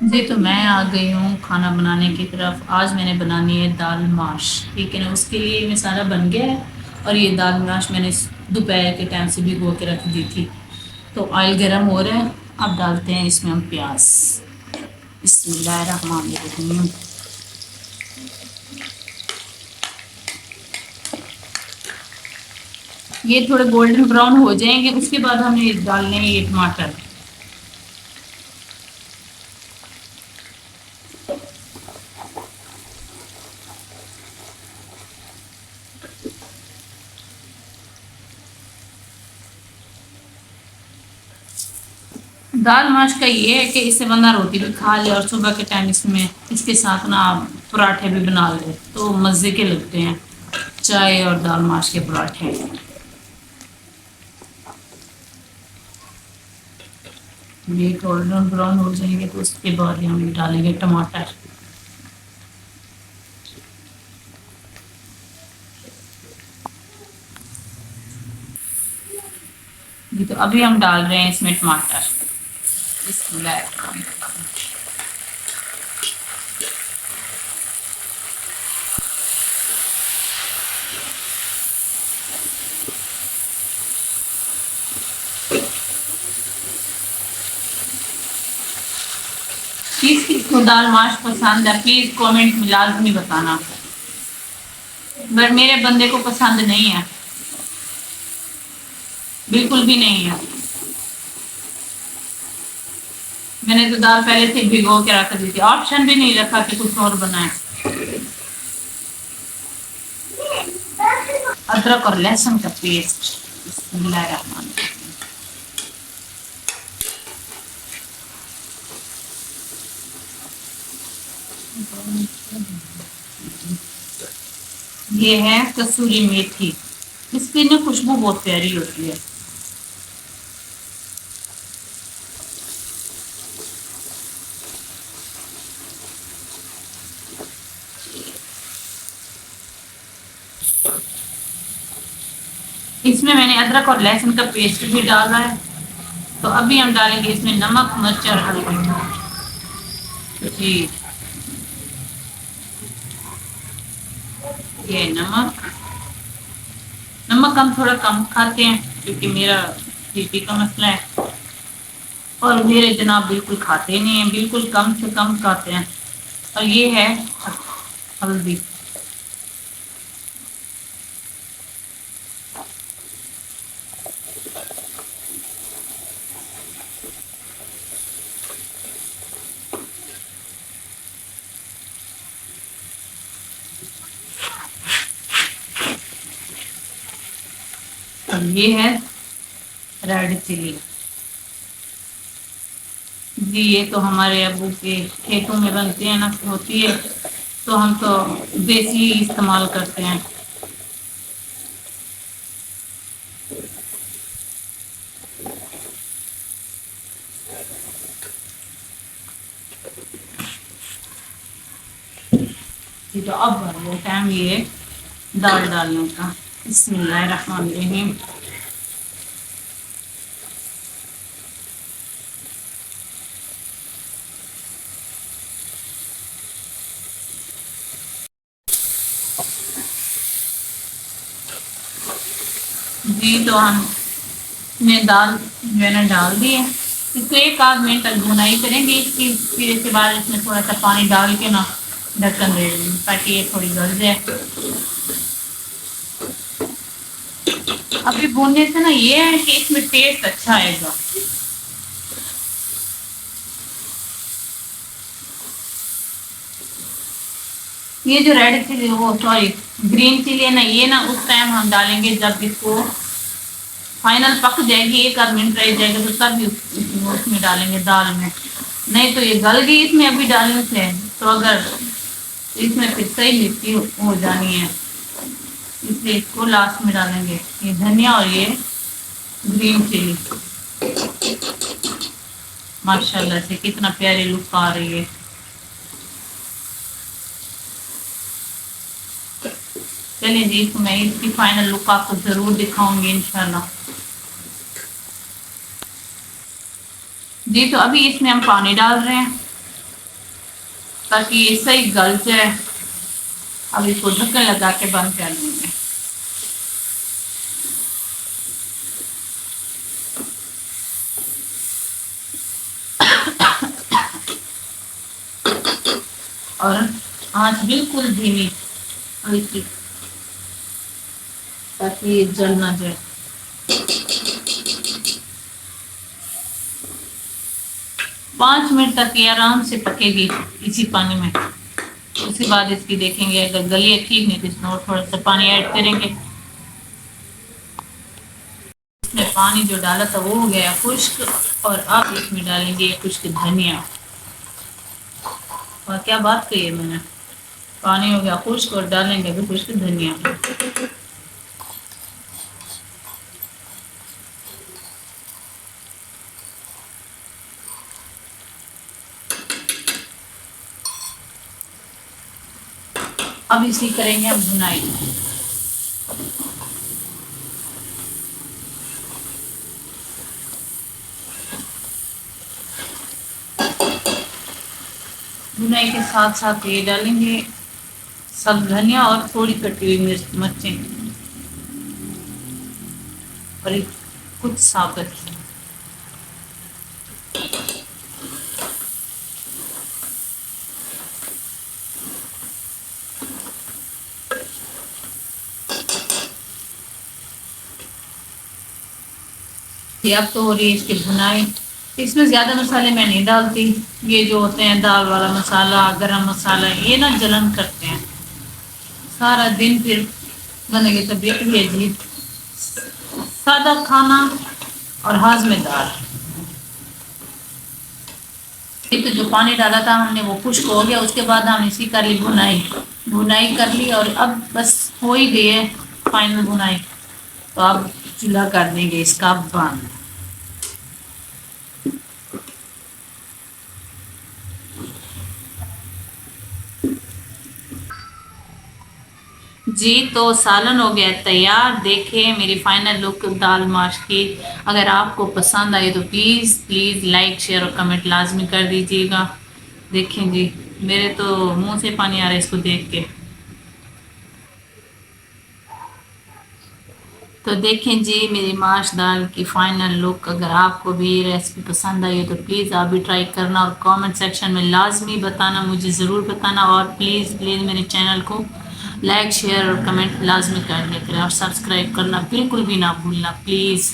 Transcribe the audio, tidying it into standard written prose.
जी, तो मैं आ गई हूँ खाना बनाने की तरफ। आज मैंने बनानी है दाल माश। ठीक है ना, उसके लिए मैं सारा बन गया है। और ये दाल माश मैंने दोपहर के टाइम से भिगो के रख दी थी। तो ऑयल गर्म हो रहा है। अब डालते हैं इसमें हम प्याज। बिस्मिल्लाहिर्रहमानिर्रहीम। ये थोड़े गोल्डन ब्राउन हो जाएंगे, उसके बाद हमें डालने हैं ये टमाटर। दाल माश का ये है कि इससे बंदा रोटी भी खा ले और सुबह के टाइम इसमें इसके साथ ना पराठे भी बना ले तो मज़े के लगते हैं। चाय और दाल माश के पराठे। ये गोल्डन ब्राउन हो जाएंगे तो उसके बाद हम डालेंगे टमाटर। ये तो अभी हम डाल रहे हैं इसमें टमाटर। बिस्मिल्लाह। किस किस को दाल माश पसंद है प्लीज कमेंट में लाजमी बताना। पर मेरे बंदे को पसंद नहीं है, बिल्कुल भी नहीं है। मैंने तो दाल पहले से भिगो के रख दी थी, ऑप्शन भी नहीं रखा कि कुछ और बनाए। अदरक और लहसुन का पेस्ट। बिस्मिल्लाहिर्रहमानिर्रहीम। ये है कसूरी मेथी। इसकी ना खुशबू बहुत प्यारी होती है। इसमें मैंने अदरक और लहसुन का पेस्ट भी डाला है। तो अभी हम डालेंगे इसमें नमक मिर्च और हल्दी। जी, ये नमक। नमक हम थोड़ा कम खाते हैं क्योंकि मेरा बीपी का मसला है। और मेरे जनाब बिल्कुल खाते नहीं हैं, बिल्कुल कम से कम खाते हैं। और ये है हल्दी। और ये है रेड चिली। जी, ये तो हमारे अब्बू के खेतों में बनते हैं ना, होती है। तो हम तो देसी इस्तेमाल करते हैं। जी, तो अब वो टाइम ये दाल डालने का। बिस्मिल्लाहिर्रहमानिर्रहीम। जी, तो हमने दाल जो है ना डाल दी है। इसको एक आध मिनट तक भुनाई करेंगे इसकी। फिर इसके बाद इसमें थोड़ा सा पानी डाल के ना ढक्कन दे देंगे ताकि ये थोड़ी गल जाए। अभी भूनने से ना ये है कि इसमें टेस्ट अच्छा आएगा। ये जो रेड चिली वो सॉरी ग्रीन चिली है ना, ये ना उस टाइम हम डालेंगे जब इसको फाइनल पक जाएगी, एक आध मिनट रह जाएगा तो तब उसमें डालेंगे दाल में। नहीं तो ये गल गई इसमें अभी डालने से। तो अगर इसमें फिर सही मिट्टी हो जानी है, इसलिए इसको लास्ट में डालेंगे। ये धनिया और ये ग्रीन चिली। माशाल्लाह से कितना प्यारी लुक आ रही है। चलिए जी, तो मैं इसकी फाइनल लुक आपको जरूर दिखाऊंगी इंशाल्लाह। जी, तो अभी इसमें हम पानी डाल रहे हैं। ताकि ये सही गल जाए। अब इसको ढक्कन लगा के बंद कर देंगे। और आंच बिल्कुल धीमी हल्की, ताकि ये जल ना जाए। पाँच मिनट तक ये आराम से पकेगी इसी पानी में। उसके बाद इसकी देखेंगे, अगर गली है ठीक, नहीं तो इसमें और थोड़ा सा पानी ऐड करेंगे। इसमें पानी जो डाला था वो हो गया खुश्क, और अब इसमें डालेंगे खुश्क धनिया। और क्या बात कही है मैंने, पानी हो गया खुश्क और डालेंगे अभी खुश्क धनिया। अब इसी करेंगे हम भुनाई। भुनाई के साथ साथ ये डालेंगे सब धनिया और थोड़ी कटी हुई मिर्च मिर्चें और कुछ साबुत। ये अब तो हो रही है इसकी भुनाई। इसमें ज़्यादा मसाले मैं नहीं डालती। ये जो होते हैं दाल वाला मसाला, गरम मसाला, ये ना जलन करते हैं। सारा दिन फिर बनेगी तबीयत भी अजीब। सादा खाना और हाजमेदार। ये तो जो पानी डाला था हमने वो खुश्क हो गया। उसके बाद हमने इसी कर ली भुनाई। भुनाई कर ली और अब बस हो ही गई है फाइनल भुनाई। तो अब चूल्हा कर देंगे इसका बंद। जी तो सालन हो गया तैयार। देखें मेरी फाइनल लुक दाल माश की। अगर आपको पसंद आए तो प्लीज़ प्लीज़ लाइक शेयर और कमेंट लाजमी कर दीजिएगा। देखें जी, मेरे तो मुंह से पानी आ रहा है इसको देख के। तो देखें जी मेरी माश दाल की फाइनल लुक। अगर आपको भी ये रेसिपी पसंद आई हो तो प्लीज़ आप भी ट्राई करना और कमेंट सेक्शन में लाजमी बताना, मुझे ज़रूर बताना। और प्लीज़ प्लीज़ मेरे चैनल को लाइक शेयर और कमेंट लाजमी कर दिया करें और सब्सक्राइब करना बिल्कुल भी ना भूलना प्लीज़।